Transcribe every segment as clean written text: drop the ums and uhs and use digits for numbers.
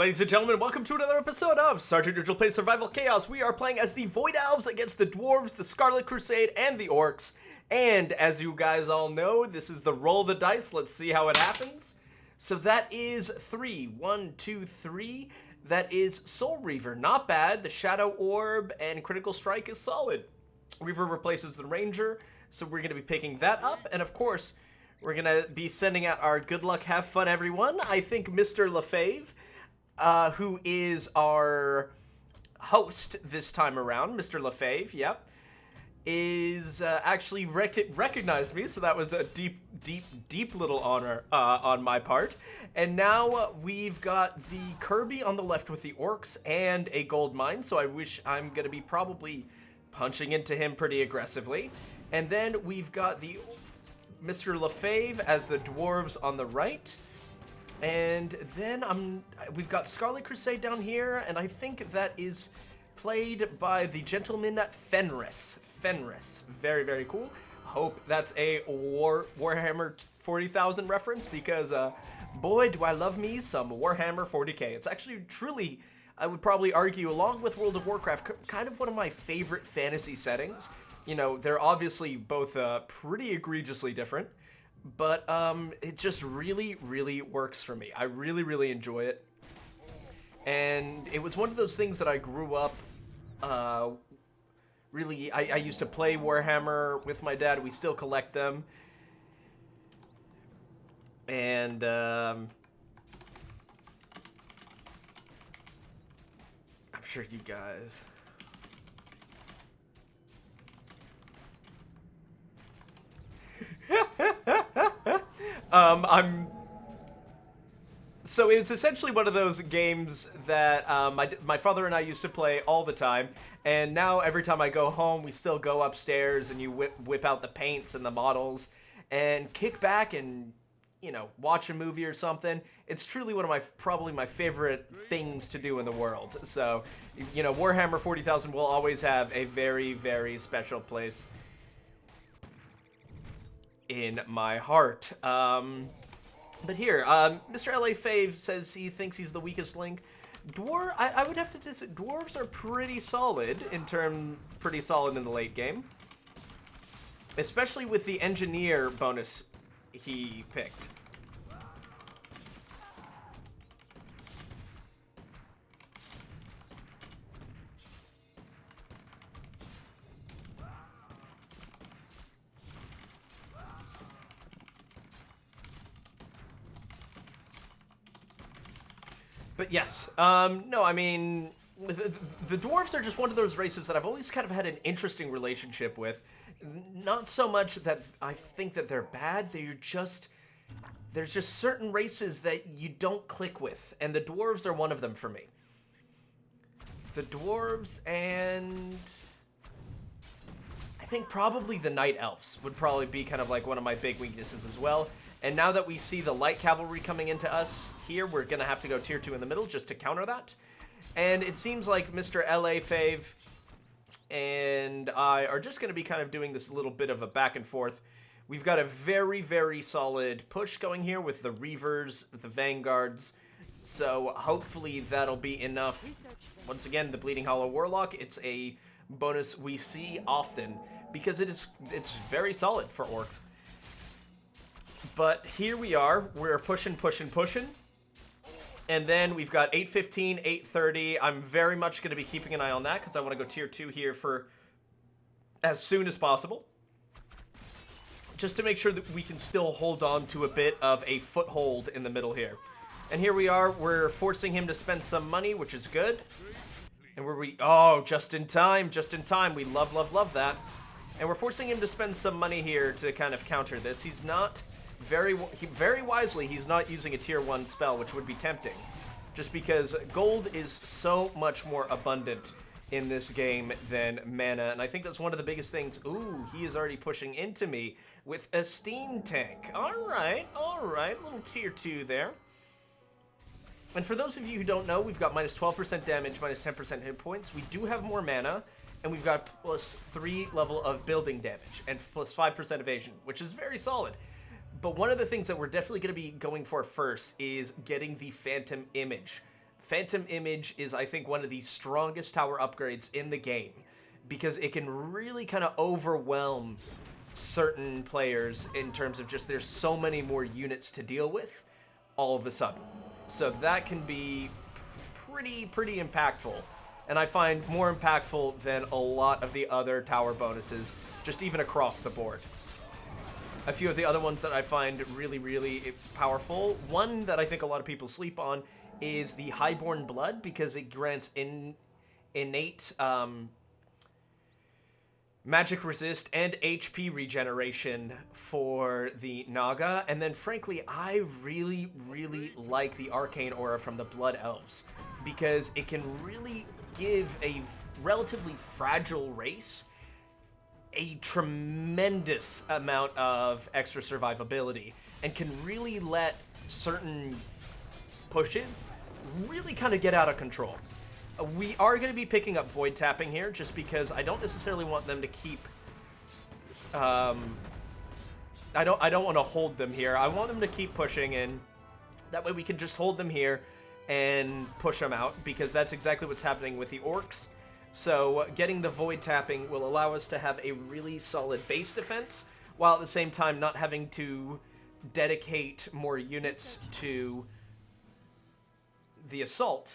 ladies and gentlemen, welcome to another episode of Sergeant Neutral Plays Survival Chaos. We are playing as the Void Elves against the Dwarves, the Scarlet Crusade, and the Orcs. And as you guys all know, this is the roll the dice. Let's see how it happens. So that is 3. 1, 2, 3. That is Soul Reaver. Not bad. The Shadow Orb and Critical Strike is solid. Reaver replaces the Ranger, so we're going to be picking that up. And of course, we're going to be sending out our good luck, have fun, everyone. I think Mr. LaFave, who is our host this time around, Mr. LaFave, yep, is actually recognized me, so that was a deep little honor on my part. And now we've got the Kirby on the left with the Orcs and a gold mine, so I wish I'm going to be probably punching into him pretty aggressively. And then we've got the Mr. LaFave as the Dwarves on the right. And then we've got Scarlet Crusade down here, and I think that is played by the gentleman Fenris. Fenris. Very, very cool. Hope that's a Warhammer 40,000 reference, because boy, do I love me some Warhammer 40k. It's actually truly, I would probably argue, along with World of Warcraft, kind of one of my favorite fantasy settings. You know, they're obviously both pretty egregiously different, but it just really, really works for me. I really, really enjoy it. And it was one of those things that I grew up, really, I used to play Warhammer with my dad. We still collect them. And, I'm sure you guys... So it's essentially one of those games that my father and I used to play all the time, and now every time I go home, we still go upstairs and you whip out the paints and the models and kick back and, you know, watch a movie or something. It's truly one of probably my favorite things to do in the world. So, you know, Warhammer 40,000 will always have a very, very special place in my heart. But here, Mr. LA Fave says he thinks he's the weakest link. I would have to disagree. Dwarves are pretty solid in the late game. Especially with the engineer bonus he picked. But yes, no, I mean, the dwarves are just one of those races that I've always kind of had an interesting relationship with. Not so much that I think that they're bad, there's just certain races that you don't click with, and the dwarves are one of them for me. The dwarves and... I think probably the night elves would probably be kind of like one of my big weaknesses as well. And now that we see the light cavalry coming into us here, we're going to have to go tier 2 in the middle just to counter that. And it seems like Mr. LA Fave and I are just going to be kind of doing this little bit of a back and forth. We've got a very, very solid push going here with the Reavers, the Vanguards. So hopefully that'll be enough. Once again, the Bleeding Hollow Warlock, it's a bonus we see often because it's very solid for orcs. But here we are, we're pushing. And then we've got 815, 830. I'm very much going to be keeping an eye on that because I want to go tier 2 here for as soon as possible. Just to make sure that we can still hold on to a bit of a foothold in the middle here. And here we are, we're forcing him to spend some money, which is good. And oh, just in time. We love that. And we're forcing him to spend some money here to kind of counter this. He's not... very wisely, he's not using a tier 1 spell, which would be tempting. Just because gold is so much more abundant in this game than mana, and I think that's one of the biggest things. Ooh, he is already pushing into me with a steam tank. Alright, little tier 2 there. And for those of you who don't know, we've got minus 12% damage, minus 10% hit points. We do have more mana, and we've got plus 3 level of building damage, and plus 5% evasion, which is very solid. But one of the things that we're definitely going to be going for first is getting the Phantom Image. Phantom Image is, I think, one of the strongest tower upgrades in the game, because it can really kind of overwhelm certain players in terms of just there's so many more units to deal with all of a sudden. So that can be pretty impactful. And I find more impactful than a lot of the other tower bonuses, just even across the board. A few of the other ones that I find really powerful, one that I think a lot of people sleep on is the Highborn Blood, because it grants innate magic resist and HP regeneration for the Naga. And then frankly, I really like the Arcane Aura from the Blood Elves, because it can really give a relatively fragile race a tremendous amount of extra survivability, and can really let certain pushes really kind of get out of control. We are going to be picking up Void Tapping here, just because I don't necessarily want them to keep... I don't want to hold them here. I want them to keep pushing in. That way we can just hold them here and push them out, because that's exactly what's happening with the Orcs. So getting the Void Tapping will allow us to have a really solid base defense, while at the same time not having to dedicate more units to the assault,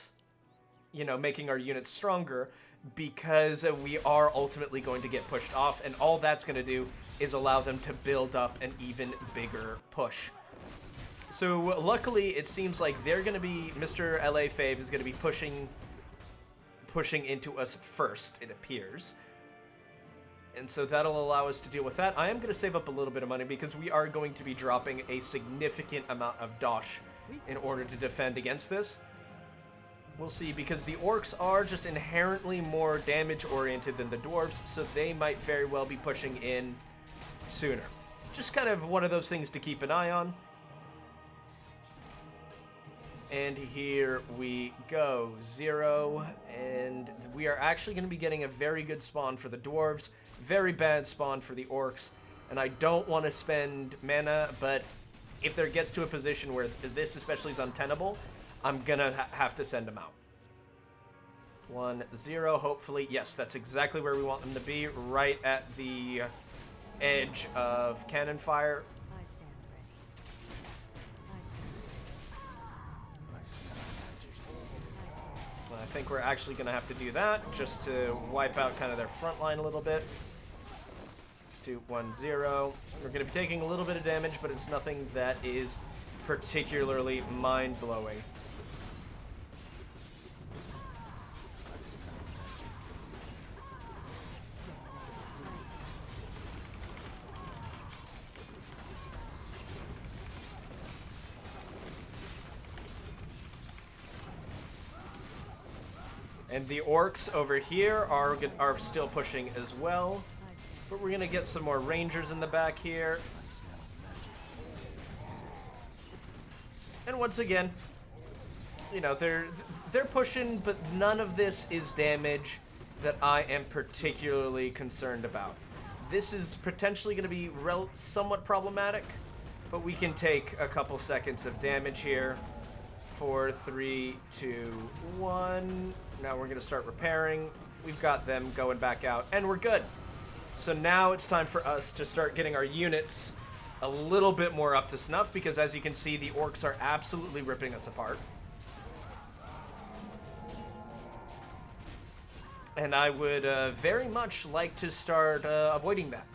you know, making our units stronger, because we are ultimately going to get pushed off, and all that's going to do is allow them to build up an even bigger push. So luckily, it seems like they're going to be, Mr. LA Fave is going to be pushing into us first, it appears. And so that'll allow us to deal with that. I am going to save up a little bit of money, because we are going to be dropping a significant amount of dosh in order to defend against this. We'll see, because the Orcs are just inherently more damage-oriented than the Dwarves, so they might very well be pushing in sooner. Just kind of one of those things to keep an eye on. And here we go, 0, and we are actually going to be getting a very good spawn for the Dwarves, very bad spawn for the Orcs, and I don't want to spend mana, but if there gets to a position where this especially is untenable, I'm going to have to send them out. 1, 0, hopefully. Yes, that's exactly where we want them to be, right at the edge of cannon fire. I think we're actually going to have to do that just to wipe out kind of their front line a little bit. 2, 1, 0. We're going to be taking a little bit of damage, but it's nothing that is particularly mind-blowing. And the Orcs over here are still pushing as well. But we're going to get some more Rangers in the back here. And once again, you know, they're pushing, but none of this is damage that I am particularly concerned about. This is potentially going to be somewhat problematic, but we can take a couple seconds of damage here. 4, 3, 2, 1. Now we're going to start repairing. We've got them going back out, and we're good. So now it's time for us to start getting our units a little bit more up to snuff, because as you can see, the Orcs are absolutely ripping us apart. And I would very much like to start avoiding that.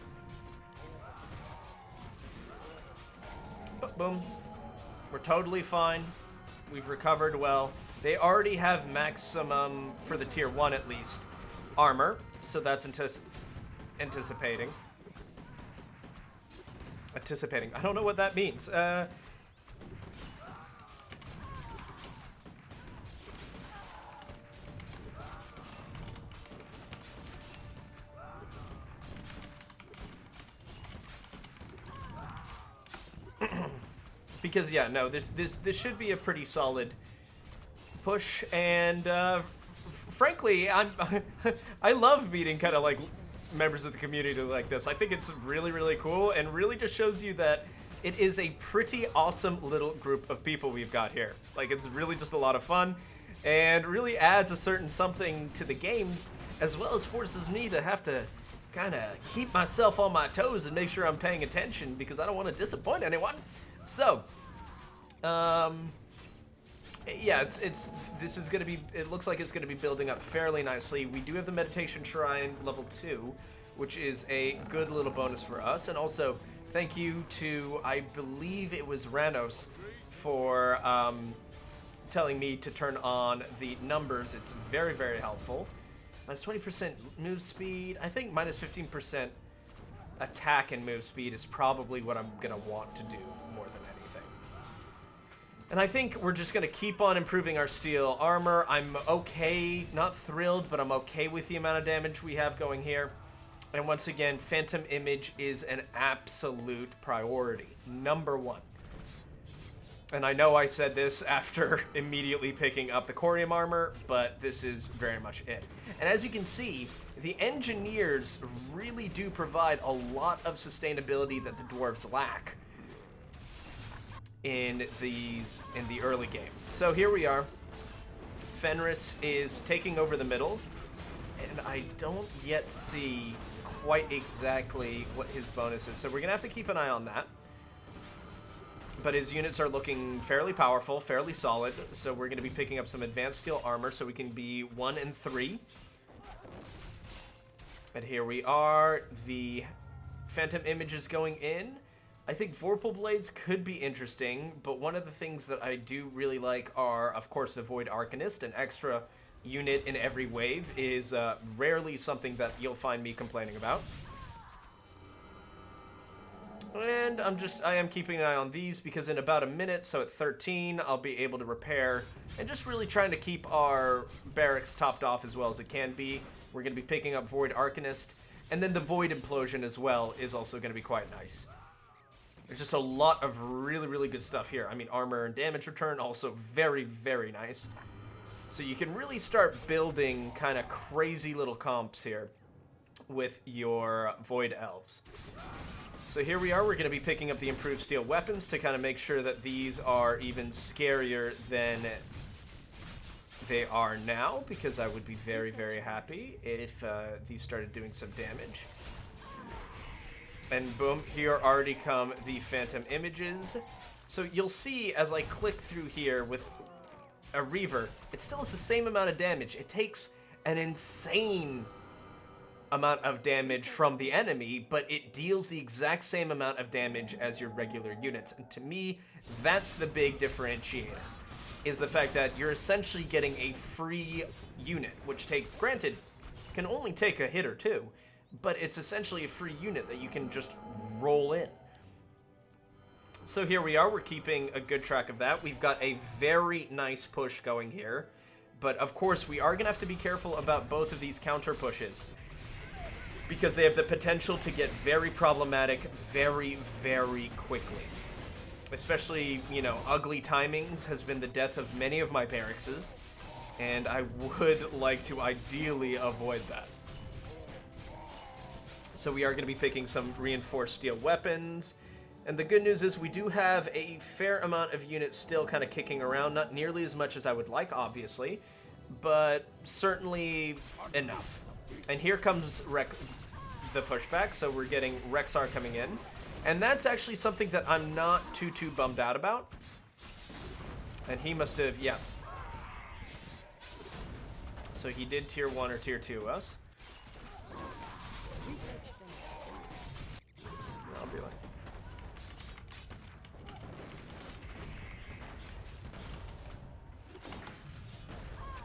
Boom. We're totally fine. We've recovered well. They already have maximum, for the tier 1 at least, armor. So that's anticipating. I don't know what that means. Because yeah, no, this should be a pretty solid push, and frankly, I love meeting kind of like members of the community like this. I think it's really cool, and really just shows you that it is a pretty awesome little group of people we've got here. Like, it's really just a lot of fun. and really adds a certain something to the games, as well as forces me to have to kind of keep myself on my toes and make sure I'm paying attention because I don't want to disappoint anyone. So, yeah, this is gonna be. It looks like it's gonna be building up fairly nicely. We do have the meditation shrine level 2, which is a good little bonus for us, and also thank you to, I believe it was Ranos, for telling me to turn on the numbers. It's very, very helpful. Minus 20% move speed. I think minus 15% attack and move speed is probably what I'm gonna want to do more than anything. And I think we're just gonna keep on improving our steel armor. I'm okay, not thrilled, but I'm okay with the amount of damage we have going here. And once again, Phantom Image is an absolute priority. Number 1. And I know I said this after immediately picking up the Corium armor, but this is very much it. And as you can see, the engineers really do provide a lot of sustainability that the dwarves lack in the early game. So here we are. Fenris is taking over the middle, and I don't yet see quite exactly what his bonus is. So we're gonna have to keep an eye on that. But his units are looking fairly powerful, fairly solid, so we're going to be picking up some advanced steel armor so we can be 1 and 3. And here we are. The Phantom Image is going in. I think Vorpal Blades could be interesting, but one of the things that I do really like are, of course, the Void Arcanist. An extra unit in every wave is rarely something that you'll find me complaining about. And I am keeping an eye on these because in about a minute, so at 13, I'll be able to repair and just really trying to keep our barracks topped off as well as it can be. We're going to be picking up Void Arcanist, and then the Void Implosion as well is also going to be quite nice. There's just a lot of really, really good stuff here. I mean, armor and damage return, also very, very nice. So you can really start building kind of crazy little comps here with your Void Elves. So here we are, we're going to be picking up the improved steel weapons to kind of make sure that these are even scarier than they are now, because I would be very, very happy if these started doing some damage. And boom, here already come the Phantom Images. So you'll see as I click through here with a Reaver, it still has the same amount of damage. It takes an insane amount of damage from the enemy, but it deals the exact same amount of damage as your regular units. And to me, that's the big differentiator, is the fact that you're essentially getting a free unit, which granted, can only take a hit or two, but it's essentially a free unit that you can just roll in. So here we are, we're keeping a good track of that. We've got a very nice push going here, but of course we are gonna have to be careful about both of these counter pushes, because they have the potential to get very problematic very, very quickly. Especially, you know, ugly timings has been the death of many of my barrackses, and I would like to ideally avoid that. So we are going to be picking some reinforced steel weapons, and the good news is we do have a fair amount of units still kind of kicking around, not nearly as much as I would like, obviously, but certainly enough. And here comes the pushback, so we're getting Rexar coming in. And that's actually something that I'm not too bummed out about. And he must have, yeah. So he did tier 1 or tier 2 us. I'll be like...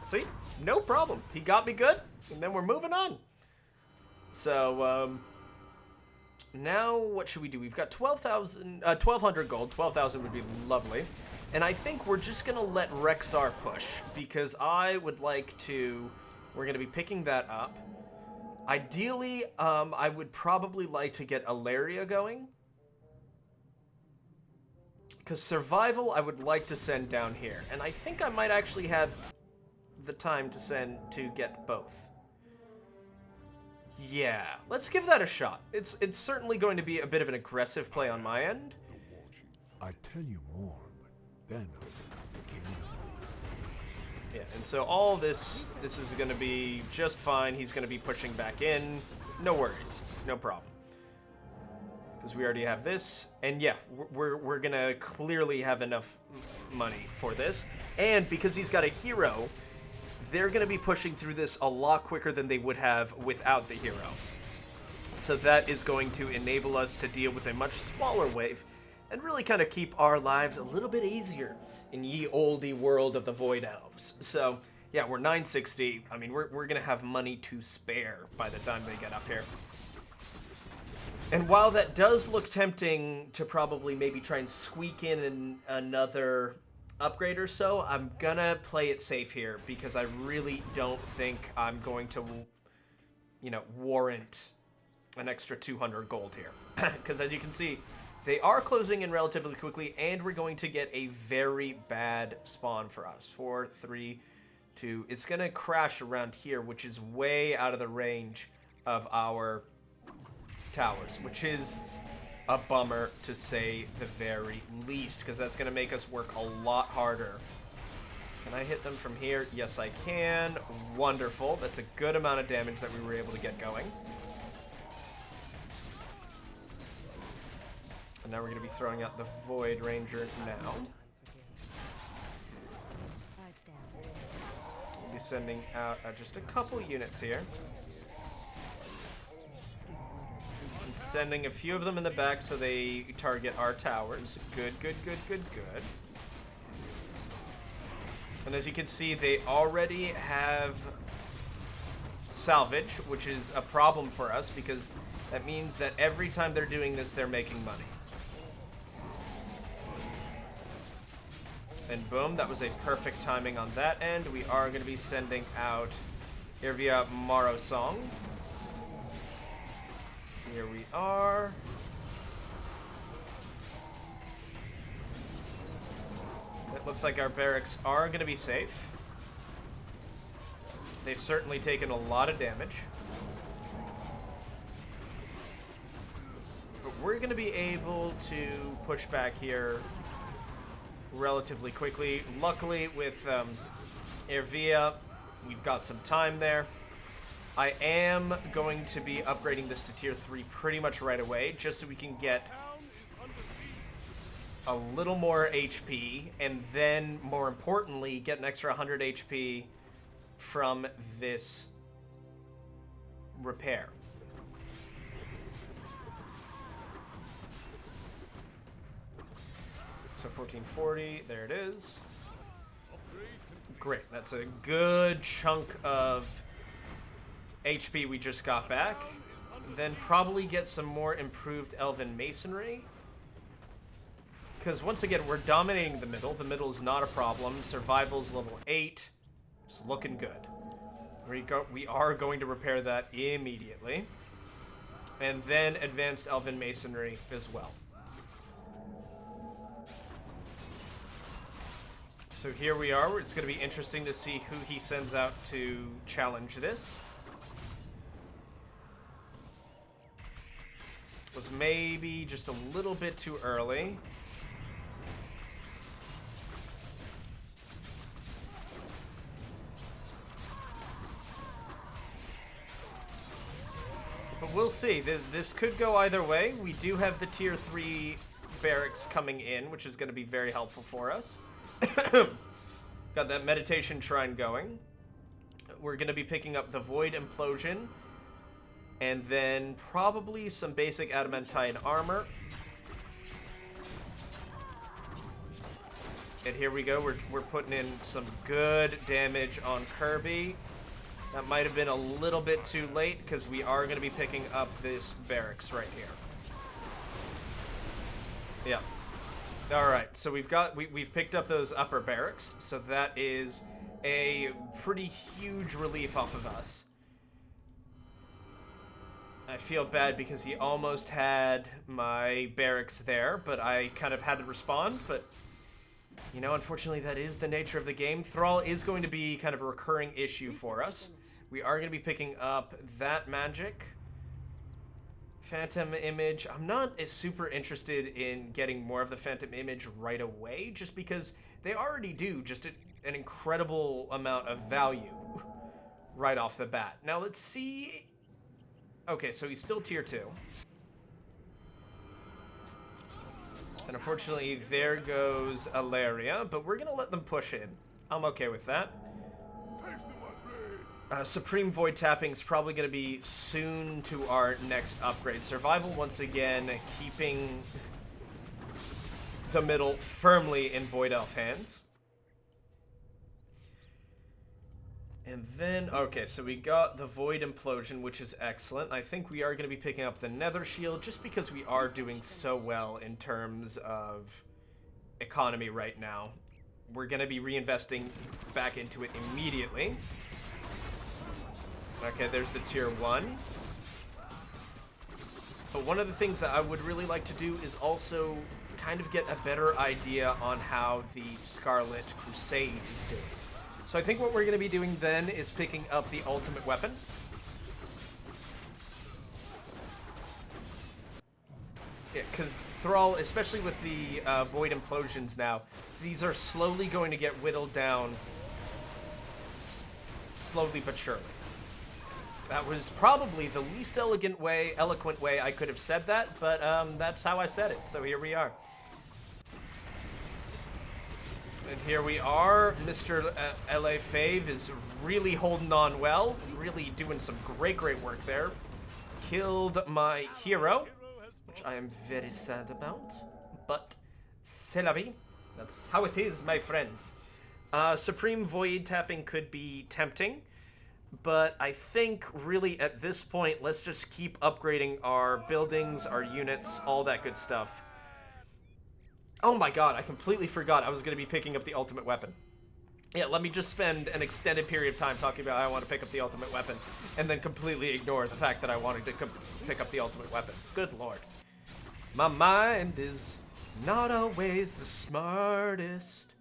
See? No problem. He got me good, and then we're moving on. So, now what should we do? We've got 1,200 gold. 12,000 would be lovely. And I think we're just going to let Rexar push, because I would like to... We're going to be picking that up. Ideally, I would probably like to get Alaria going. Because Survival, I would like to send down here. And I think I might actually have the time to send to get both. Yeah, let's give that a shot. It's certainly going to be a bit of an aggressive play on my end. I tell you more, but then Yeah, and so all this is going to be just fine. He's going to be pushing back in. No worries. No problem. Because we already have this. And yeah, we're going to clearly have enough money for this. And because he's got a hero, they're going to be pushing through this a lot quicker than they would have without the hero. So that is going to enable us to deal with a much smaller wave and really kind of keep our lives a little bit easier in ye olde world of the Void Elves. So yeah, we're 960. I mean, we're going to have money to spare by the time they get up here. And while that does look tempting to probably maybe try and squeak in another upgrade or so, I'm gonna play it safe here because I really don't think I'm going to, you know, warrant an extra 200 gold here. Because as you can see, they are closing in relatively quickly, and we're going to get a very bad spawn for us. 4, 3, 2. It's gonna crash around here, which is way out of the range of our towers, which is a bummer to say the very least, because that's going to make us work a lot harder. Can I hit them from here? Yes, I can. Wonderful. That's a good amount of damage that we were able to get going. And now we're going to be throwing out the Void Ranger now. We'll be sending out just a couple units here. Sending a few of them in the back so they target our towers. Good, good, good, good, good. And as you can see, they already have salvage, which is a problem for us because that means that every time they're doing this, they're making money. And boom, that was a perfect timing on that end. We are going to be sending out Irvia Marosong. Here we are. It looks like our barracks are going to be safe. They've certainly taken a lot of damage. But we're going to be able to push back here relatively quickly. Luckily, with Irvia, we've got some time there. I am going to be upgrading this to tier 3 pretty much right away, just so we can get a little more HP, and then, more importantly, get an extra 100 HP from this repair. So 1440, there it is. Great, that's a good chunk of HP we just got back. Then probably get some more improved Elven Masonry. Because once again, we're dominating the middle. The middle is not a problem. Survival's level 8. It's looking good. We are going to repair that immediately. And then advanced Elven Masonry as well. So here we are. It's going to be interesting to see who he sends out to challenge this. Was maybe just a little bit too early. But we'll see. This could go either way. We do have the tier 3 barracks coming in, which is going to be very helpful for us. Got that meditation shrine going. We're going to be picking up the Void Implosion. And then probably some basic adamantine armor. And here we go. We're putting in some good damage on Kirby. That might have been a little bit too late because we are going to be picking up this barracks right here. Yeah. All right. So we've picked up those upper barracks. So that is a pretty huge relief off of us. I feel bad because he almost had my barracks there, but I kind of had to respond. But, you know, unfortunately, that is the nature of the game. Thrall is going to be kind of a recurring issue for us. We are going to be picking up that magic. Phantom Image. I'm not as super interested in getting more of the Phantom Image right away, just because they already do just an incredible amount of value right off the bat. Now let's see. Okay, so he's still tier 2. And unfortunately, there goes Alaria, but we're gonna let them push in. I'm okay with that. Supreme Void Tapping is probably going to be soon to our next upgrade. Survival, once again, keeping the middle firmly in Void Elf hands. And then, okay, so we got the Void Implosion, which is excellent. I think we are going to be picking up the Nether Shield, just because we are doing so well in terms of economy right now. We're going to be reinvesting back into it immediately. Okay, there's the tier 1. But one of the things that I would really like to do is also kind of get a better idea on how the Scarlet Crusade is doing. So I think what we're going to be doing then is picking up the ultimate weapon. Yeah, because Thrall, especially with the Void Implosions now, these are slowly going to get whittled down slowly but surely. That was probably the least eloquent way I could have said that, but that's how I said it, so here we are. And here we are. Mr. LA Fave is really holding on well, really doing some great work there. Killed my hero, which I am very sad about, but c'est la vie. That's how it is, my friends. Supreme Void Tapping could be tempting, but I think really at this point, let's just keep upgrading our buildings, our units, all that good stuff. Oh my god, I completely forgot I was going to be picking up the ultimate weapon. Yeah, let me just spend an extended period of time talking about how I want to pick up the ultimate weapon, and then completely ignore the fact that I wanted to pick up the ultimate weapon. Good lord. My mind is not always the smartest.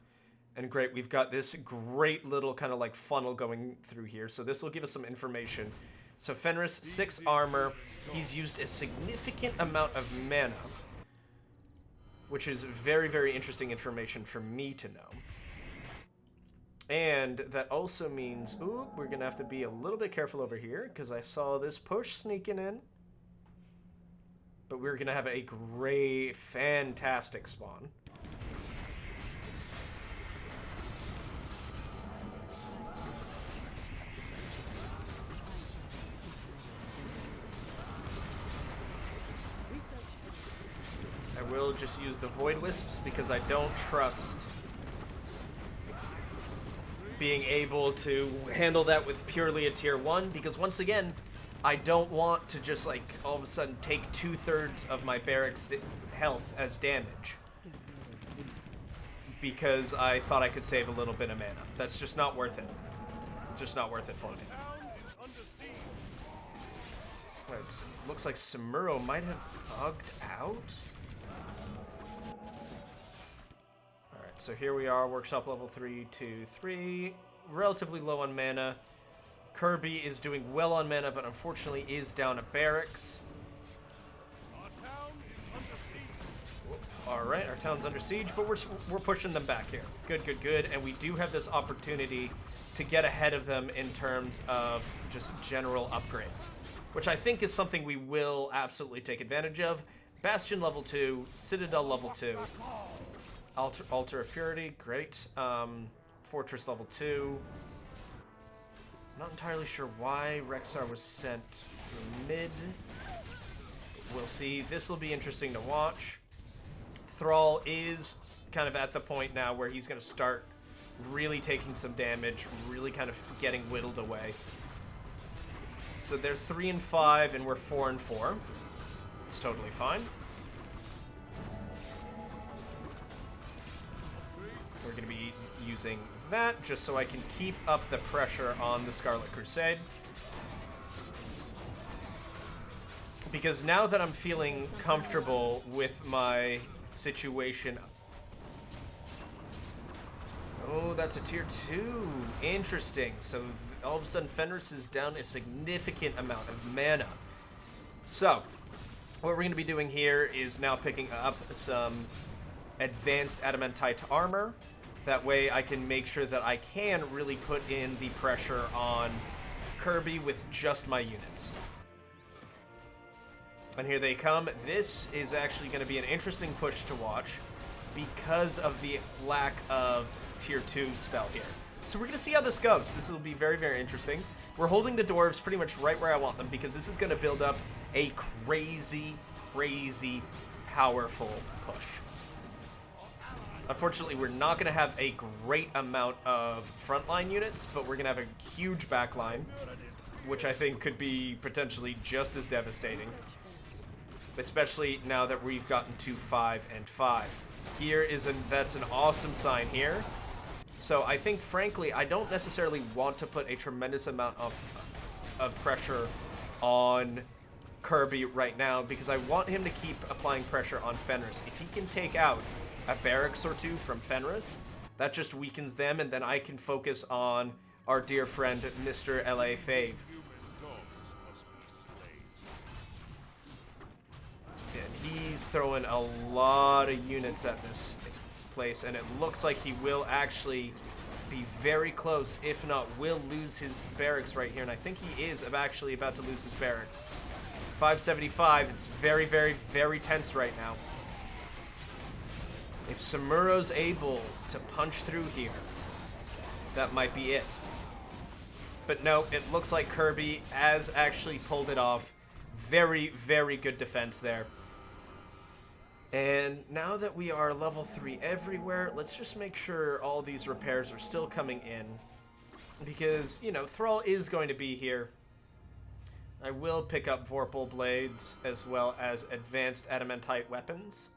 And great, we've got this great little kind of like funnel going through here. So this will give us some information. So Fenris, 6 armor. He's used a significant amount of mana, which is very interesting information for me to know. And that also means, ooh, we're going to have to be a little bit careful over here, because I saw this push sneaking in. But we're going to have a great, fantastic spawn. I will just use the Void Wisps because I don't trust being able to handle that with purely a tier 1, because once again, I don't want to just like all of a sudden take 2/3 of my barracks health as damage because I thought I could save a little bit of mana. That's just not worth it. It's just not worth it for me. It looks like Samuro might have bugged out. So here we are, workshop level 3, 2, 3, relatively low on mana. Kirby is doing well on mana, but unfortunately is down a barracks. Alright, our town's under siege, but we're pushing them back here. Good. And we do have this opportunity to get ahead of them in terms of just general upgrades, which I think is something we will absolutely take advantage of. Bastion level 2, Citadel level 2. Altar of Purity, great. Fortress level 2. Not entirely sure why Rexar was sent mid. We'll see. This will be interesting to watch. Thrall is kind of at the point now where he's going to start really taking some damage, really kind of getting whittled away. So they're 3 and 5, and we're 4 and 4. It's totally fine. We're going to be using that just so I can keep up the pressure on the Scarlet Crusade. Because now that I'm feeling comfortable with my situation... Oh, that's a tier 2. Interesting. So all of a sudden Fenris is down a significant amount of mana. So what we're going to be doing here is now picking up some advanced adamantite armor. That way I can make sure that I can really put in the pressure on Kirby with just my units. And here they come. This is actually going to be an interesting push to watch because of the lack of tier 2 spell here. So we're going to see how this goes. This will be very, very interesting. We're holding the dwarves pretty much right where I want them because this is going to build up a crazy, crazy powerful push. Unfortunately, we're not going to have a great amount of frontline units, but we're going to have a huge backline, which I think could be potentially just as devastating, especially now that we've gotten to 5 and 5. That's an awesome sign here. So I think, frankly, I don't necessarily want to put a tremendous amount of pressure on Kirby right now because I want him to keep applying pressure on Fenris. If he can take out a barracks or two from Fenris, that just weakens them, and then I can focus on our dear friend, Mr. L.A. Fave. And he's throwing a lot of units at this place, and it looks like he will actually be very close, if not will lose his barracks right here, and I think he is actually about to lose his barracks. 575, it's very, very, very tense right now. If Samuro's able to punch through here, that might be it. But no, it looks like Kirby has actually pulled it off. Very, very good defense there. And now that we are level 3 everywhere, let's just make sure all these repairs are still coming in. Because, you know, Thrall is going to be here. I will pick up Vorpal Blades as well as advanced adamantite weapons.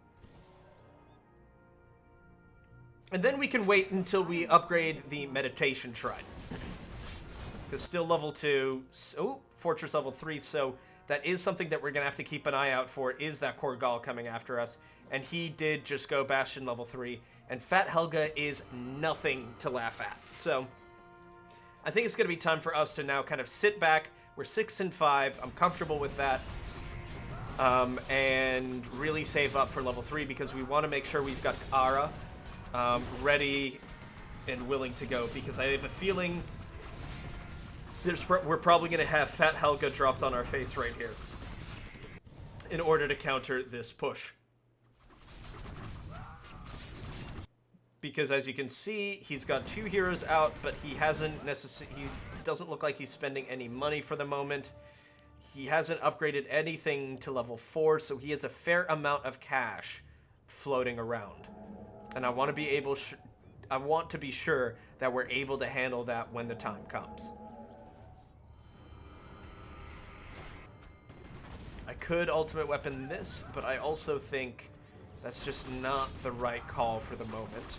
And then we can wait until we upgrade the meditation shrine. Because still level 2, fortress level 3, so that is something that we're going to have to keep an eye out for, is that Korgal coming after us. And he did just go Bastion level 3, and Fat Helga is nothing to laugh at. So I think it's going to be time for us to now kind of sit back. We're 6 and 5, I'm comfortable with that. And really save up for level 3 because we want to make sure we've got Ara ready and willing to go, because I have a feeling we're probably going to have Fat Helga dropped on our face right here in order to counter this push. Because as you can see, he's got 2 heroes out, but he doesn't look like he's spending any money for the moment. He hasn't upgraded anything to level 4, so he has a fair amount of cash floating around. And I want to be sure that we're able to handle that when the time comes. I could ultimate weapon this, but I also think that's just not the right call for the moment.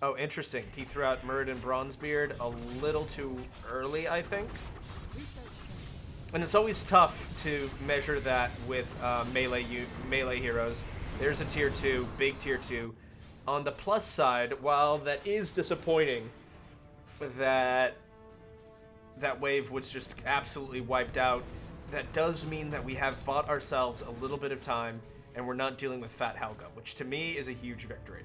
Oh, interesting. He threw out Muradin Bronzebeard a little too early, I think. And it's always tough to measure that with melee heroes. There's a tier 2, big tier 2. On the plus side, while that is disappointing that wave was just absolutely wiped out, that does mean that we have bought ourselves a little bit of time and we're not dealing with Fat Helga, which to me is a huge victory.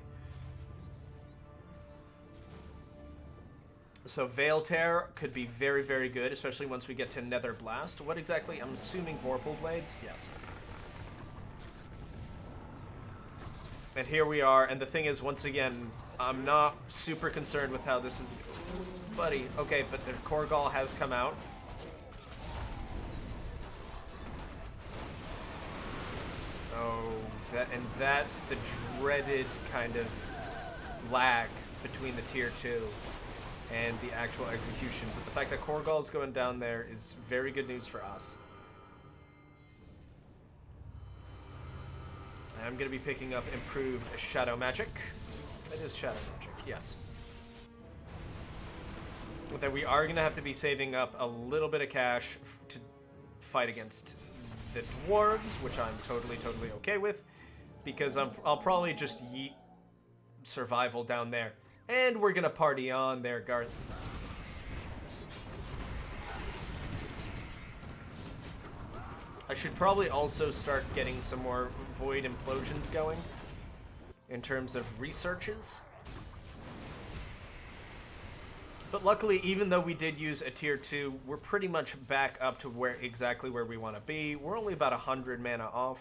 So Veil Tear could be very, very good, especially once we get to Nether Blast. What exactly? I'm assuming Vorpal Blades? Yes. And here we are, and the thing is, once again, I'm not super concerned with how this is... Ooh, buddy. Okay, but the Korgal has come out. Oh, that's the dreaded kind of lag between the tier 2 and the actual execution. But the fact that Korgal is going down there is very good news for us. I'm going to be picking up improved Shadow Magic. It is Shadow Magic, yes. But then we are going to have to be saving up a little bit of cash to fight against the dwarves, which I'm totally okay with, because I'll probably just yeet survival down there. And we're going to party on there, Garth. I should probably also start getting some more Void Implosions going. in terms of researches. But luckily, even though we did use a tier 2, we're pretty much back up to exactly where we want to be. We're only about 100 mana off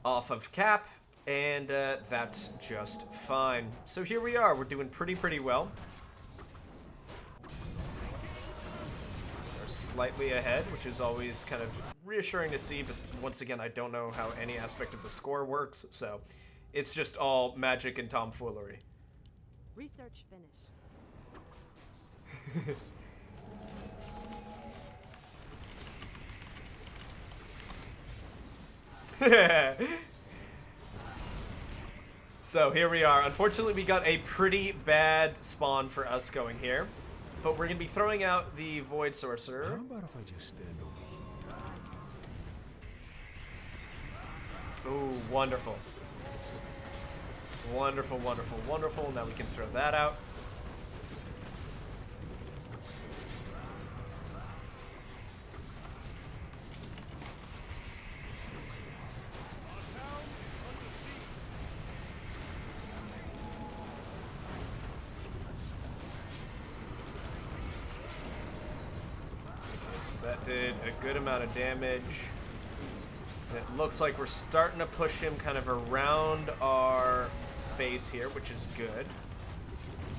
of cap, and that's just fine. So here we are. We're doing pretty well. We're slightly ahead, which is always kind of reassuring to see, but once again, I don't know how any aspect of the score works, so it's just all magic and tomfoolery. Research finished. So here we are. Unfortunately, we got a pretty bad spawn for us going here, but we're going to be throwing out the Void Sorcerer. How about if I just stand over here? Ooh, wonderful. Wonderful, wonderful, wonderful. Now we can throw that out. That did a good amount of damage. And it looks like we're starting to push him kind of around our base here, which is good.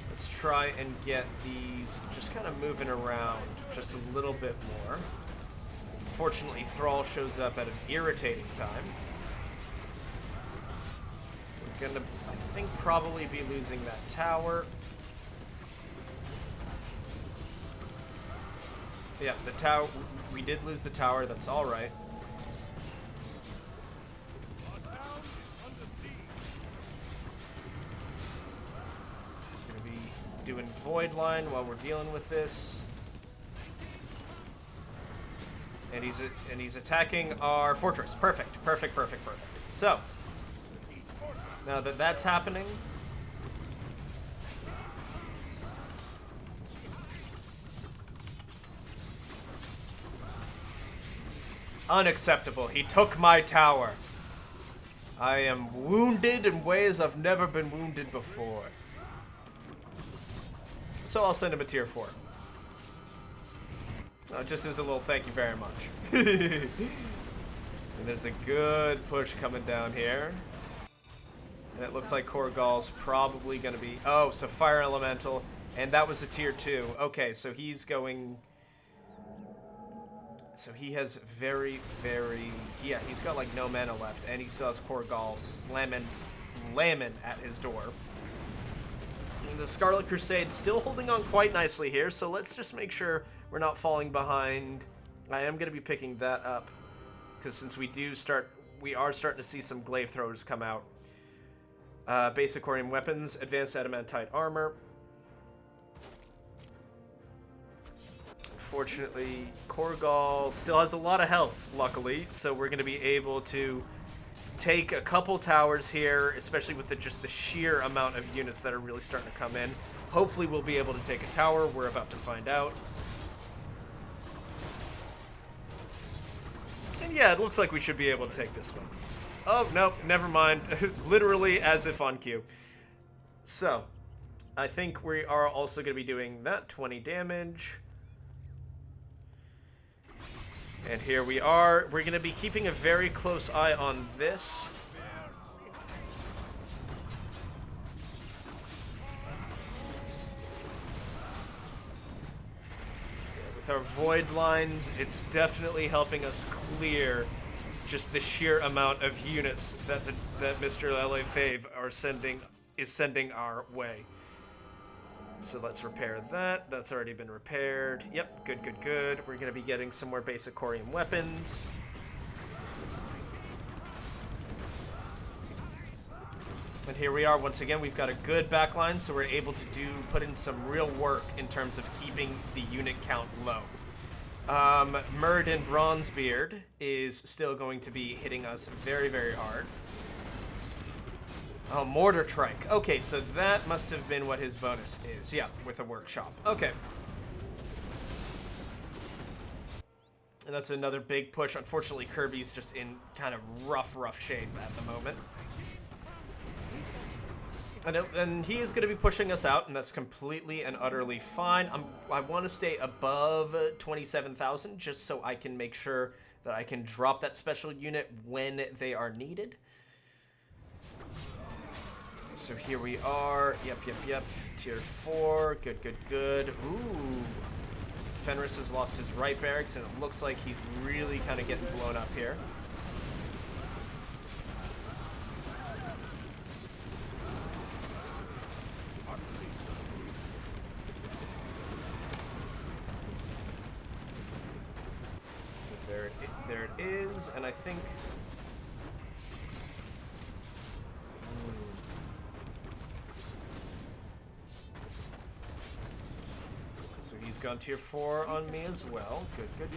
Let's try and get these just kind of moving around just a little bit more. Unfortunately, Thrall shows up at an irritating time. We're gonna, I think, probably be losing that tower. Yeah, the tower, we did lose the tower, that's alright. Gonna be doing Void Line while we're dealing with this. And he's attacking our fortress. Perfect, perfect, perfect, perfect. So, now that that's happening, unacceptable. He took my tower. I am wounded in ways I've never been wounded before. So I'll send him a tier 4. Just as a little thank you very much. And there's a good push coming down here. And it looks like Korgal's probably going to be... Oh, so Fire Elemental. And that was a tier 2. Okay, so he's going... So he has very... Yeah, he's got like no mana left, and he still has Korgal slamming at his door. And the Scarlet Crusade still holding on quite nicely here, so let's just make sure we're not falling behind. I am going to be picking that up, because since we are starting to see some glaive throwers come out. Basic Corium weapons, advanced adamantite armor. Fortunately, Korgal still has a lot of health, luckily, so we're going to be able to take a couple towers here, especially with just the sheer amount of units that are really starting to come in. Hopefully we'll be able to take a tower. We're about to find out. And yeah, it looks like we should be able to take this one. Oh, no, never mind. Literally as if on cue. So, I think we are also going to be doing that 20 damage. And here we are. We're going to be keeping a very close eye on this. With our void lines, it's definitely helping us clear just the sheer amount of units that Mr. LA Fave is sending our way. So let's repair that. That's already been repaired. Yep, good, good, good. We're going to be getting some more basic Corium weapons. And here we are once again. We've got a good backline, so we're able to put in some real work in terms of keeping the unit count low. Muradin Bronzebeard is still going to be hitting us very, very hard. Oh, Mortar Trike. Okay, so that must have been what his bonus is. Yeah, with a workshop. Okay. And that's another big push. Unfortunately, Kirby's just in kind of rough shape at the moment. And he is going to be pushing us out, and that's completely and utterly fine. I want to stay above 27,000 just so I can make sure that I can drop that special unit when they are needed. So here we are. Yep. Tier 4. Good. Ooh. Fenris has lost his right barracks, and it looks like he's really kind of getting blown up here. There it is, and I think... So he's gone tier 4 on me as well. Good.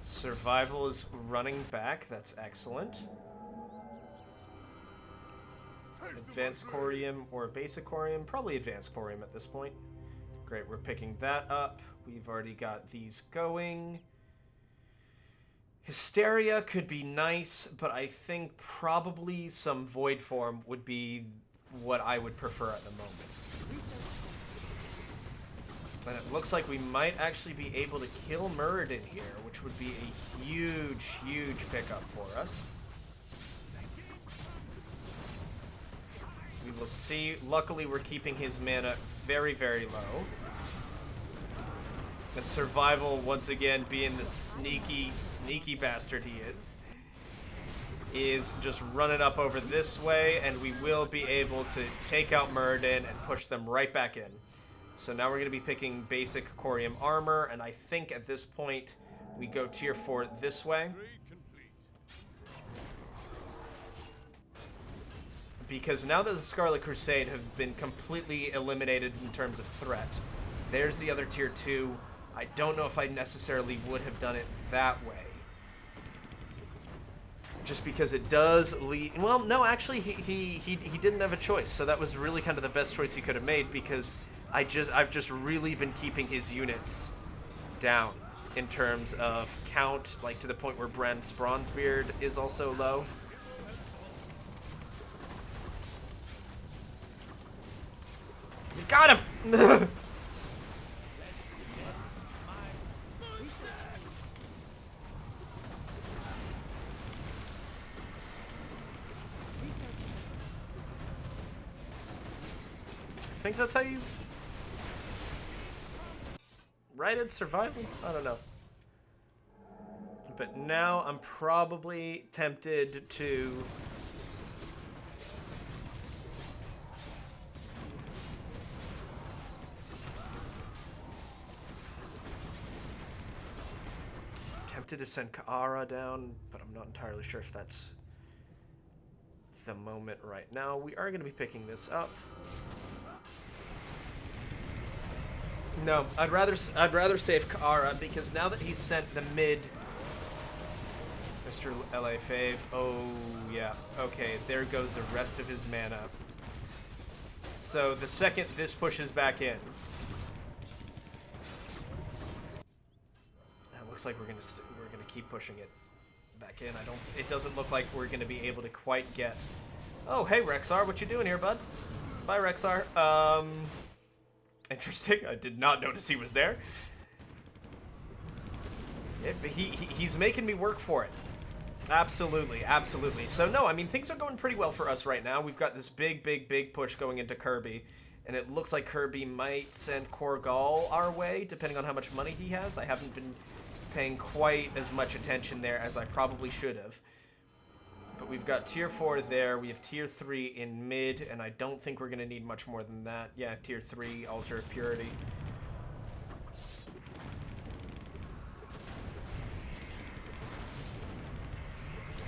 Survival is running back. That's excellent. Advanced Corium or Basic Corium? Probably Advanced Corium at this point. Great, we're picking that up. We've already got these going. Hysteria could be nice, but I think probably some Void Form would be what I would prefer at the moment. And it looks like we might actually be able to kill Muradin here, which would be a huge pickup for us. We will see. Luckily, we're keeping his mana very low. And Survival, once again, being the sneaky bastard he is just running up over this way, and we will be able to take out Muradin and push them right back in. So now we're going to be picking basic Corium armor, and I think at this point we go tier 4 this way. Because now that the Scarlet Crusade have been completely eliminated in terms of threat, there's the other tier 2. I don't know if I necessarily would have done it that way. Just because it does lead... Well, no, actually, he didn't have a choice, so that was really kind of the best choice he could have made, because I've just really been keeping his units down in terms of count, like to the point where Brent's Bronzebeard is also low. You got him! I think that's how you... righted survival? I don't know. But now I'm probably tempted to... to send Kaara down, but I'm not entirely sure if that's the moment right now. We are going to be picking this up. No, I'd rather save Kaara, because now that he's sent the mid, Mr. LA Fave. Oh yeah, okay, there goes the rest of his mana. So the second this pushes back in, it looks like we're gonna keep pushing it back in. It doesn't look like we're gonna be able to quite get... Oh, hey Rexar, what you doing here, bud? Bye, Rexar. Interesting. I did not notice he was there. He's making me work for it. Absolutely. So no, I mean, things are going pretty well for us right now. We've got this big push going into Kirby, and it looks like Kirby might send Korgal our way, depending on how much money he has. I haven't been paying quite as much attention there as I probably should have. But we've got tier 4 there, we have tier 3 in mid, and I don't think we're going to need much more than that. Yeah, tier 3, Altar of Purity.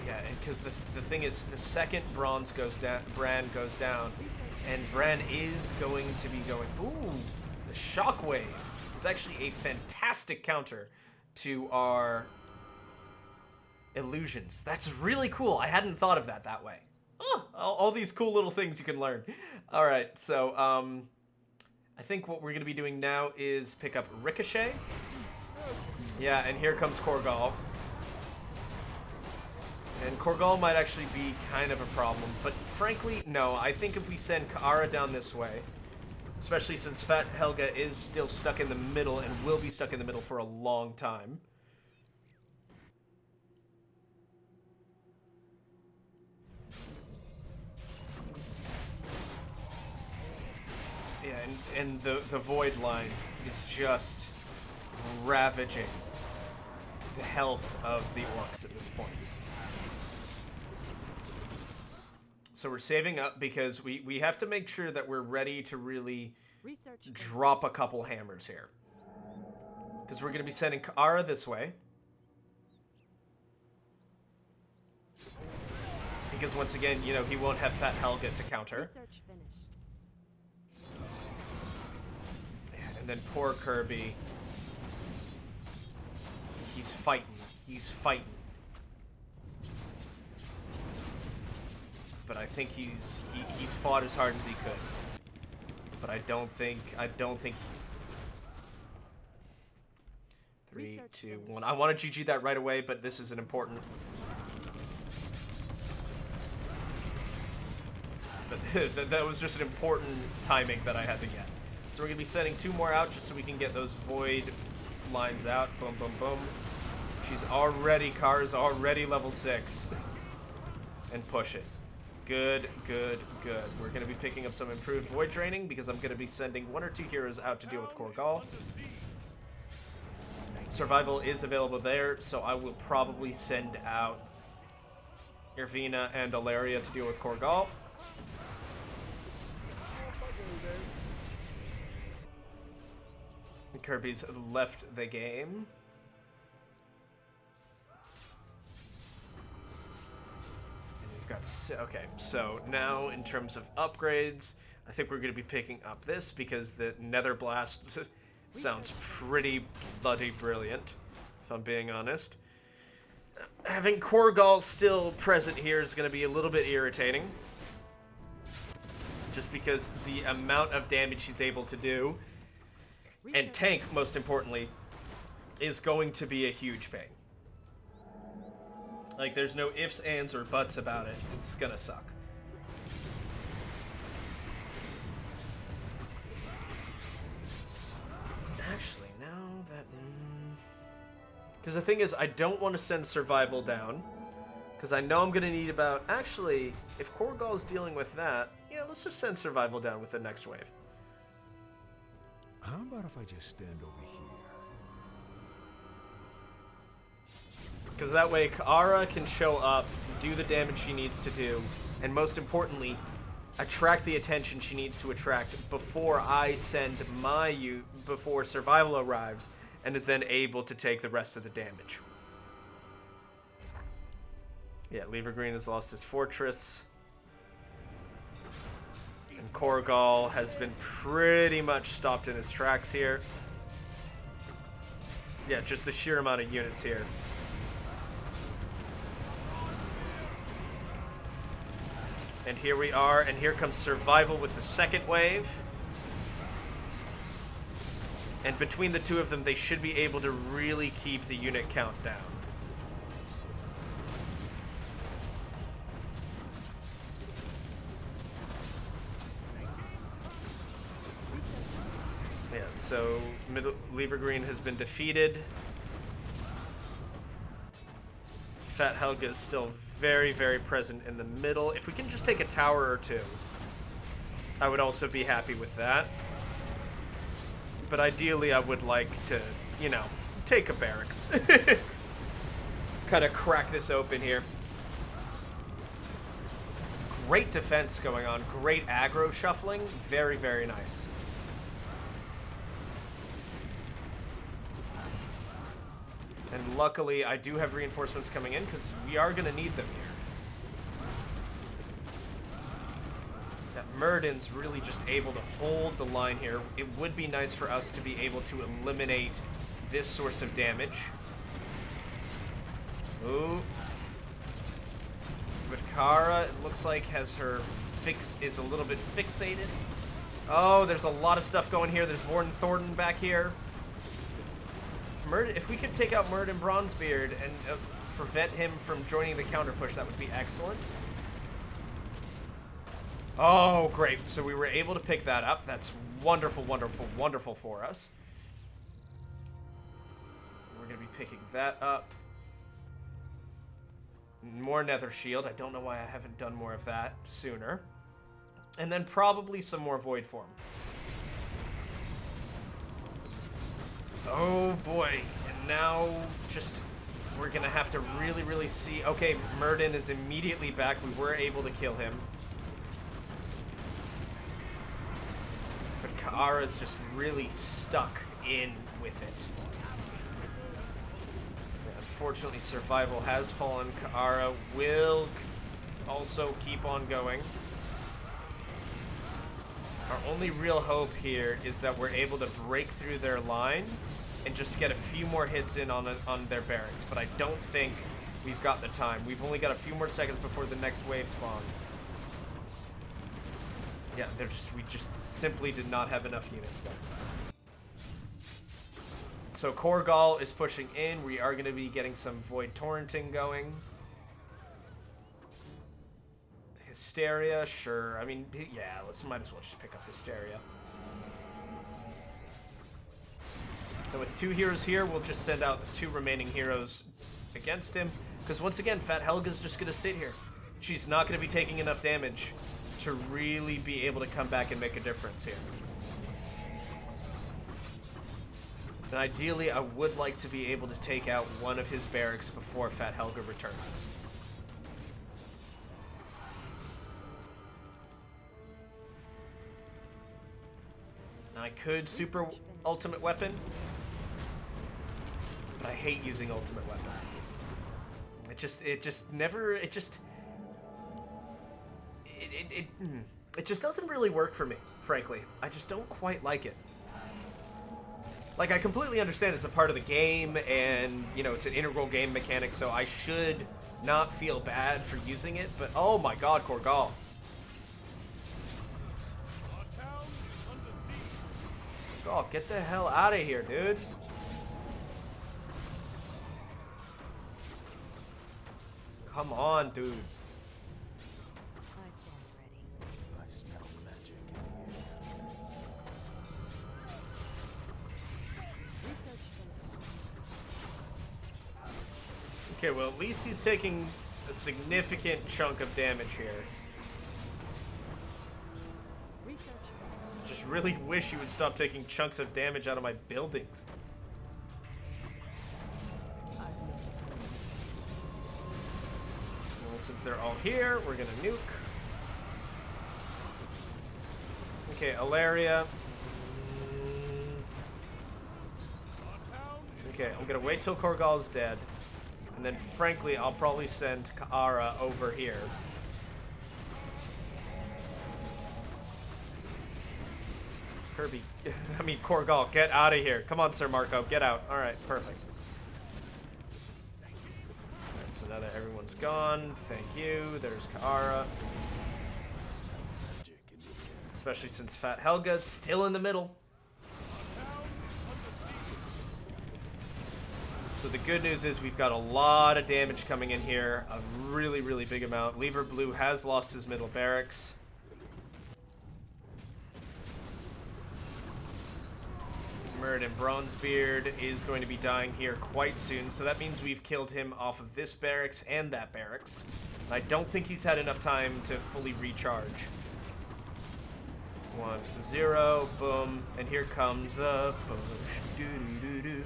Yeah, and because the thing is, the second Bran goes down, and Bran is going to be going... Ooh, the Shockwave is actually a fantastic counter to our illusions. That's really cool. I hadn't thought of that way. Oh, all these cool little things you can learn. All right, so I think what we're going to be doing now is pick up Ricochet. Yeah, and here comes Korgal. And Korgal might actually be kind of a problem, but frankly, no. I think if we send Kara down this way, especially since Fat Helga is still stuck in the middle and will be stuck in the middle for a long time. Yeah, and the Void line is just ravaging the health of the orcs at this point. So we're saving up because we have to make sure that we're ready to really drop a couple hammers here. Because we're going to be sending Kara this way. Because once again, you know, he won't have Fat Helga to counter. Research finished. And then poor Kirby. He's fighting. He's fighting. But I think he's fought as hard as he could. But I don't think 3, 2, 1. I want to GG that right away, but this is an important. But that was just an important timing that I had to get. So we're gonna be sending 2 more out just so we can get those void lines out. Boom, boom, boom. Kara's already level 6. And push it. Good, good, good. We're going to be picking up some improved void training because I'm going to be sending 1 or 2 heroes out to deal with Korgal. Survival is available there, so I will probably send out Irvina and Alaria to deal with Korgal. Kirby's left the game. Okay, so now in terms of upgrades, I think we're going to be picking up this because the Nether Blast sounds pretty bloody brilliant, if I'm being honest. Having Korgal still present here is going to be a little bit irritating. Just because the amount of damage he's able to do, and tank, most importantly, is going to be a huge pain. Like, there's no ifs, ands, or buts about it. It's gonna suck. Actually, now that... Because the thing is, I don't want to send survival down. Because I know I'm gonna need about... Actually, if Korgal's dealing with that, yeah, let's just send survival down with the next wave. How about if I just stand over here? Because that way, Kara can show up, do the damage she needs to do, and most importantly, attract the attention she needs to attract before I send before survival arrives, and is then able to take the rest of the damage. Yeah, Lever Green has lost his fortress. And Korgal has been pretty much stopped in his tracks here. Yeah, just the sheer amount of units here. And here we are, and here comes survival with the second wave. And between the two of them, they should be able to really keep the unit count down. Yeah, so Lever Green has been defeated. Fat Helga is still very, very present in the middle. If we can just take a tower or 2, I would also be happy with that. But ideally, I would like to, you know, take a barracks. Kind of crack this open here. Great defense going on. Great aggro shuffling. Very, very nice. And luckily, I do have reinforcements coming in, because we are going to need them here. That Muradin's really just able to hold the line here. It would be nice for us to be able to eliminate this source of damage. Ooh. But Kara, it looks like, has her is a little bit fixated. Oh, there's a lot of stuff going here. There's Warden Thornton back here. If we could take out Murd and Bronzebeard and prevent him from joining the counter push, that would be excellent. Oh, great. So we were able to pick that up. That's wonderful, wonderful, wonderful for us. We're going to be picking that up. More Nether Shield. I don't know why I haven't done more of that sooner. And then probably some more Void Form. Oh boy. And now just we're going to have to really, really see. Okay, Murden is immediately back. We were able to kill him. But Kaara's just really stuck in with it. Unfortunately, survival has fallen. Kaara will also keep on going. Our only real hope here is that we're able to break through their line and just get a few more hits in on their barracks. But I don't think we've got the time. We've only got a few more seconds before the next wave spawns. Yeah, we just simply did not have enough units there. So Korgal is pushing in. We are going to be getting some Void Torrenting going. Hysteria, sure. I mean, yeah, might as well just pick up Hysteria. And with 2 heroes here, we'll just send out the 2 remaining heroes against him. Because once again, Fat Helga's just going to sit here. She's not going to be taking enough damage to really be able to come back and make a difference here. And ideally, I would like to be able to take out one of his barracks before Fat Helga returns. I could super ultimate weapon, but I hate using ultimate weapon. It just doesn't really work for me, frankly. I just don't quite like it. Like, I completely understand it's a part of the game, and, you know, it's an integral game mechanic, so I should not feel bad for using it, but oh my god, Korgal. Korgal, get the hell out of here, dude. Come on, dude. I stand ready. I smell magic. Research finished. Okay, well, at least he's taking a significant chunk of damage here. Research finished. Just really wish you would stop taking chunks of damage out of my buildings. Well, since they're all here, we're gonna nuke. Okay, Alaria. Okay, I'm gonna wait till Korgal's dead. And then, frankly, I'll probably send Kaara over here. Kirby, I mean, Korgal, get out of here. Come on, Sir Marco, get out. All right, perfect. All right, so now that everyone's gone, thank you. There's Kaara. Especially since Fat Helga's still in the middle. So the good news is we've got a lot of damage coming in here. A really, really big amount. Lever Blue has lost his middle barracks. Murd and Bronzebeard is going to be dying here quite soon, so that means we've killed him off of this barracks and that barracks. I don't think he's had enough time to fully recharge. 1, 0, boom, and here comes the push. Doo-doo-doo-doo.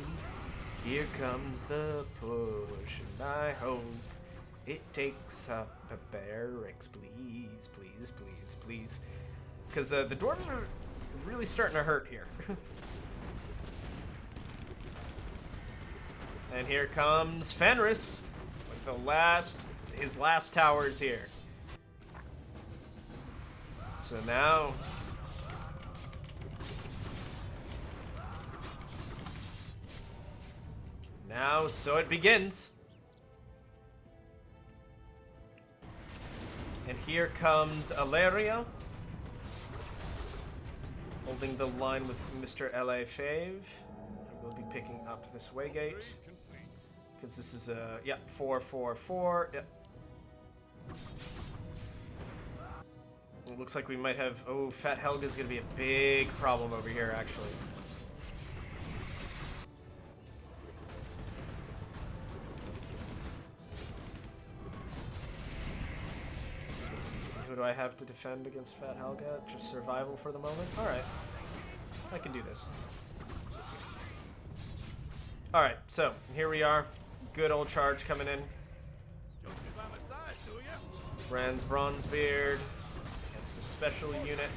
Here comes the push, and I hope it takes up the barracks, please, please, please, please. Because the dwarves are really starting to hurt here. And here comes Fenris with his last towers here. So now so it begins. And here comes Alaria, holding the line with Mr. L.A. Fave. we'll be picking up this waygate. Because this is a, yep, 444, yep. It looks like we might have, oh, Fat Helga's gonna be a big problem over here, actually. Who do I have to defend against Fat Helga? Just survival for the moment? Alright. I can do this. Alright, so here we are. Good old charge coming in. Brand's Bronzebeard against a special unit.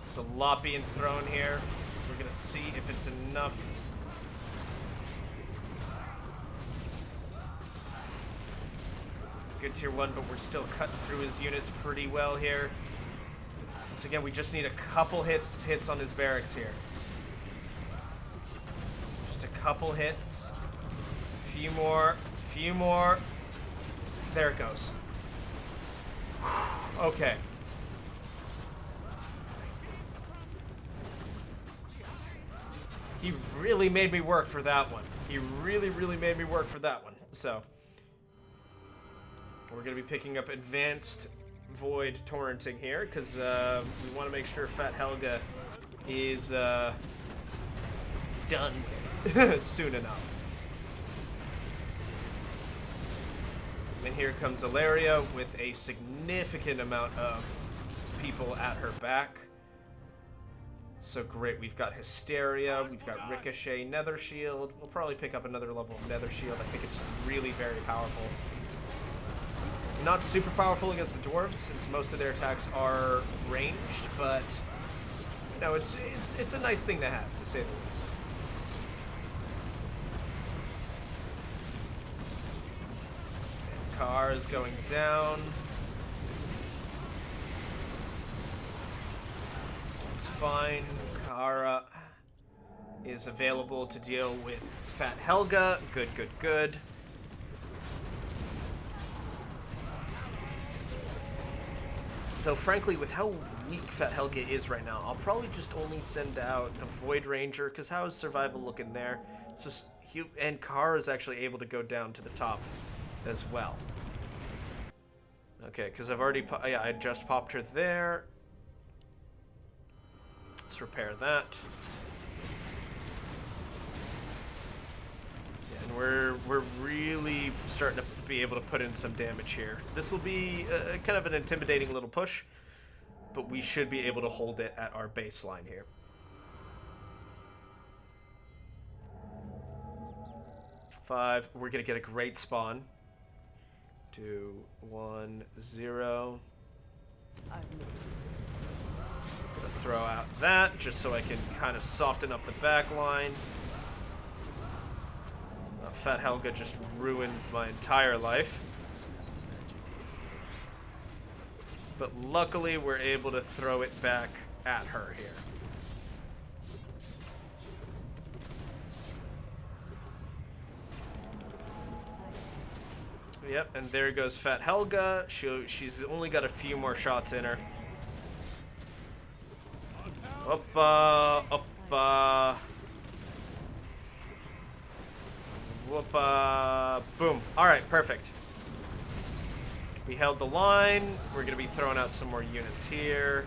There's a lot being thrown here. We're gonna see if it's enough. Good tier 1, but we're still cutting through his units pretty well here. Once again, we just need a couple hits on his barracks here. Just a couple hits. Few more. There it goes. Okay. He really made me work for that one. He really made me work for that one. So, we're going to be picking up advanced Void Torrenting here, because we want to make sure Fat Helga is done with soon enough. And here comes Ilaria with a significant amount of people at her back. So great, we've got Hysteria, we've got Ricochet, Nether Shield. We'll probably pick up another level of Nether Shield. I think it's really very powerful. Not super powerful against the dwarves, since most of their attacks are ranged, but you know, it's a nice thing to have, to say the least. Car is going down. It's fine. Kara is available to deal with Fat Helga. Good. Though, frankly, with how weak Fat Helga is right now, I'll probably just only send out the Void Ranger, because how is survival looking there? It's just, and Kara is actually able to go down to the top as well. Okay, because I've already, yeah, I just popped her there. Let's repair that. Yeah, and we're really starting to be able to put in some damage here. This will be kind of an intimidating little push, but we should be able to hold it at our baseline here. 5, we're gonna get a great spawn. 2, 1, 0. Gonna throw out that just so I can kind of soften up the back line. Fat Helga just ruined my entire life. But luckily we're able to throw it back at her here. Yep, and there goes Fat Helga. She's only got a few more shots in her. Boom. Alright, perfect. We held the line. We're going to be throwing out some more units here.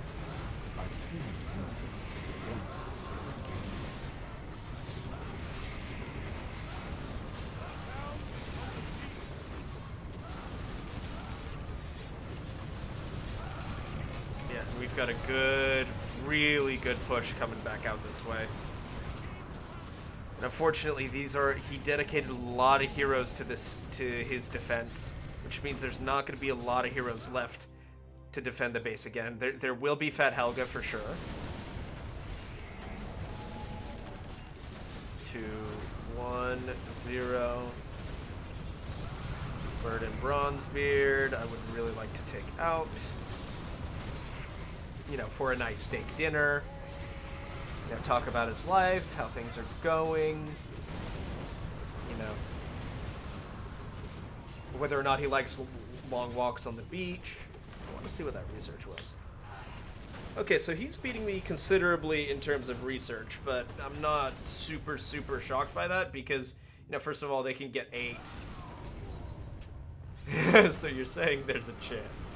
Yeah, we've got a good, really good push coming back out this way. And unfortunately, he dedicated a lot of heroes to his defense, which means there's not going to be a lot of heroes left to defend the base again. There will be Fat Helga for sure. 2, 1, 0. Bird and Bronzebeard, I would really like to take out. You know, for a nice steak dinner. You know, talk about his life, how things are going. You know, whether or not he likes long walks on the beach. I want to see what that research was. Okay, so he's beating me considerably in terms of research, but I'm not super shocked by that because, you know, first of all, they can get 8. So you're saying there's a chance.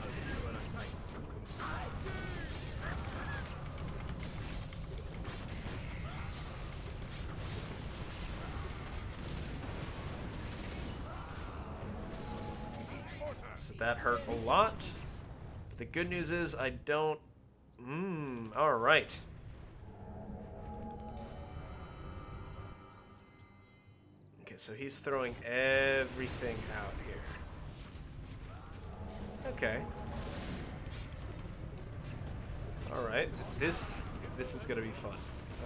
So that hurt a lot. But the good news is I don't... alright. Okay, so he's throwing everything out here. Okay. Alright, this is gonna be fun.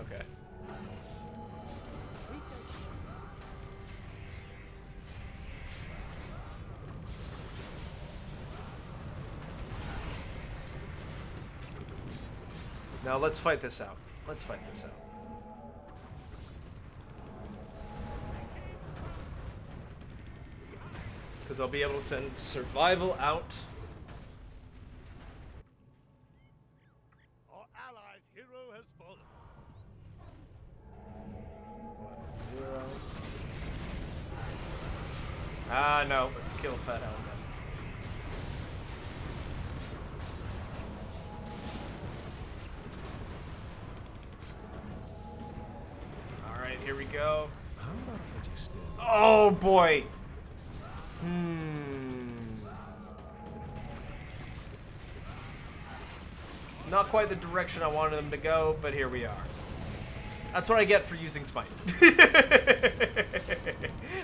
Okay. Research. Now let's fight this out. Let's fight this out. Because I'll be able to send survival out. Our allies' hero has fallen. 0. Ah, no. Let's kill Fat Helga. Alright, here we go. How about if I just stand? Oh, boy. Not quite the direction I wanted them to go, but here we are. That's what I get for using Smite.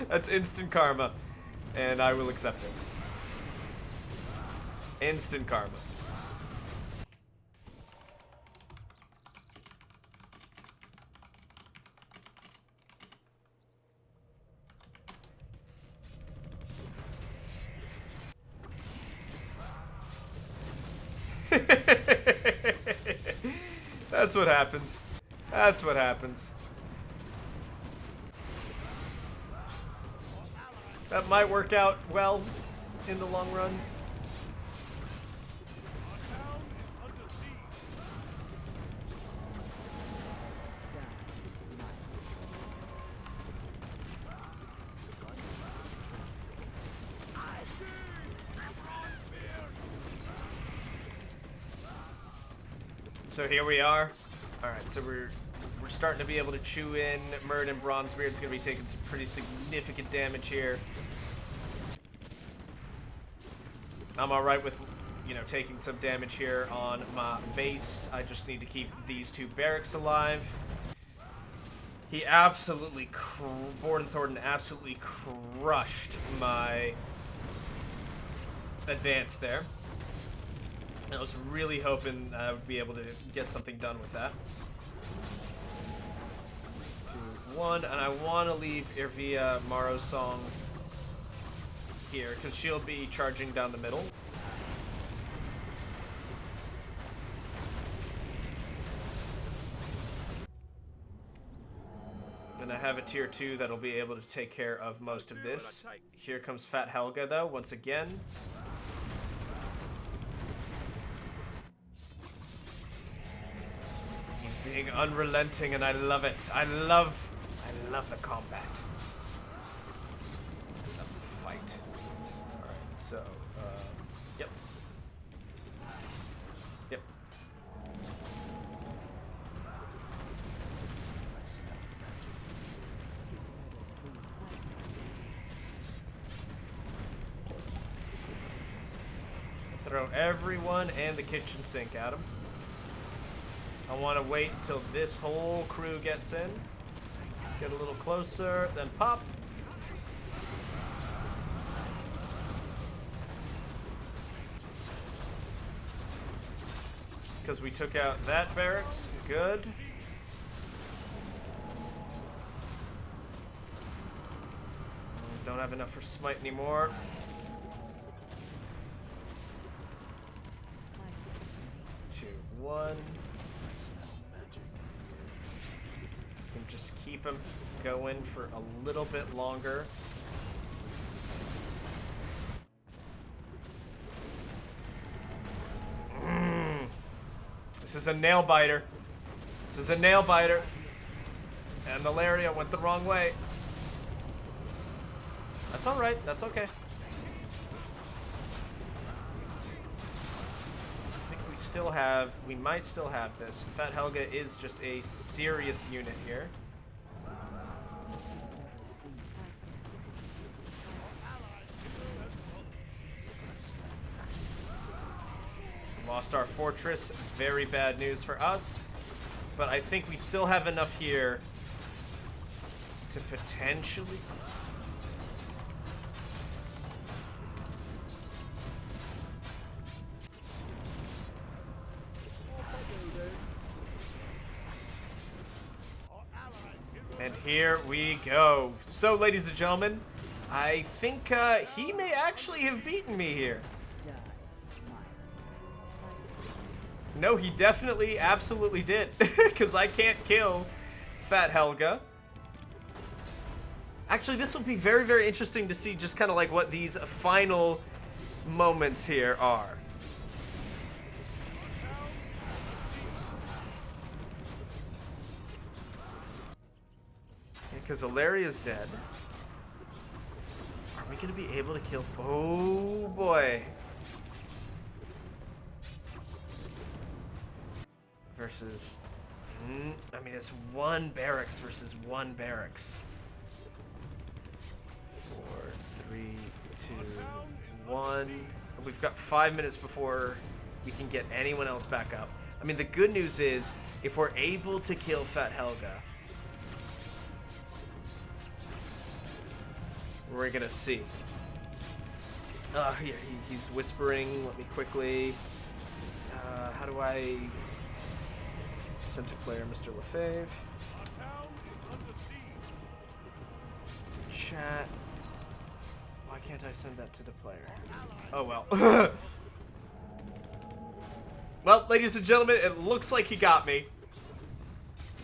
That's instant karma, and I will accept it. Instant karma. That's what happens. That's what happens. That might work out well in the long run. Our town is under siege. So here we are. Alright, so we're starting to be able to chew in. Murd and Bronzebeard's gonna be taking some pretty significant damage here. I'm alright with, you know, taking some damage here on my base. I just need to keep these 2 barracks alive. He absolutely, Borden Thornton absolutely crushed my advance there. I was really hoping I would be able to get something done with that. 2, 1, and I want to leave Irvia Maro's song here, because she'll be charging down the middle. And I have a tier 2 that'll be able to take care of most of this. Here comes Fat Helga, though, once again. Being unrelenting, and I love it. I love the combat. I love the fight. Alright, so, yep. Yep. Throw everyone and the kitchen sink at him. I want to wait until this whole crew gets in. Get a little closer, then pop. Because we took out that barracks. Good. Don't have enough for smite anymore. I stand ready. 2, 1. Can just keep him going for a little bit longer. This This is a nail biter. This is a nail biter. And the Lariat went the wrong way. That's alright. That's okay. I think we still have... We might still have this. Fat Helga is just a serious unit here. Lost our fortress. Very bad news for us. But I think we still have enough here to potentially... And here we go. So, ladies and gentlemen, I think he may actually have beaten me here. No, he definitely, absolutely did. Because I can't kill Fat Helga. Actually, this will be very, very interesting to see just kind of like what these final moments here are. Because Ilaria's dead. Are we going to be able to kill... Oh, boy. Versus... I mean, it's one barracks versus one barracks. 4, 3, 2, 1. We've got 5 minutes before we can get anyone else back up. I mean, the good news is, if we're able to kill Fat Helga, we're gonna see. Yeah, he's whispering. Let me quickly... how do I... Send to player Mr. Lefebvre. Chat. Why can't I send that to the player? Oh well. Well, ladies and gentlemen, it looks like he got me.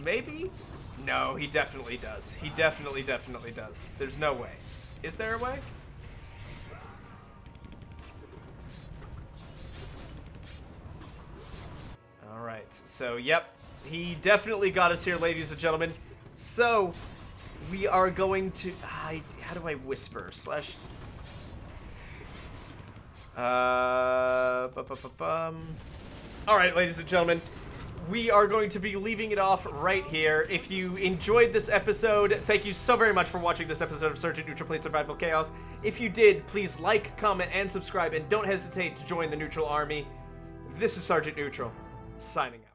Maybe? No, he definitely does. He definitely does. There's no way. Is there a way? Alright, so yep. He definitely got us here, ladies and gentlemen. So, we are going to... how do I whisper? Slash... Alright, ladies and gentlemen. We are going to be leaving it off right here. If you enjoyed this episode, thank you so very much for watching this episode of Sergeant Neutral Play Survival Chaos. If you did, please like, comment, and subscribe, and don't hesitate to join the Neutral Army. This is Sergeant Neutral, signing out.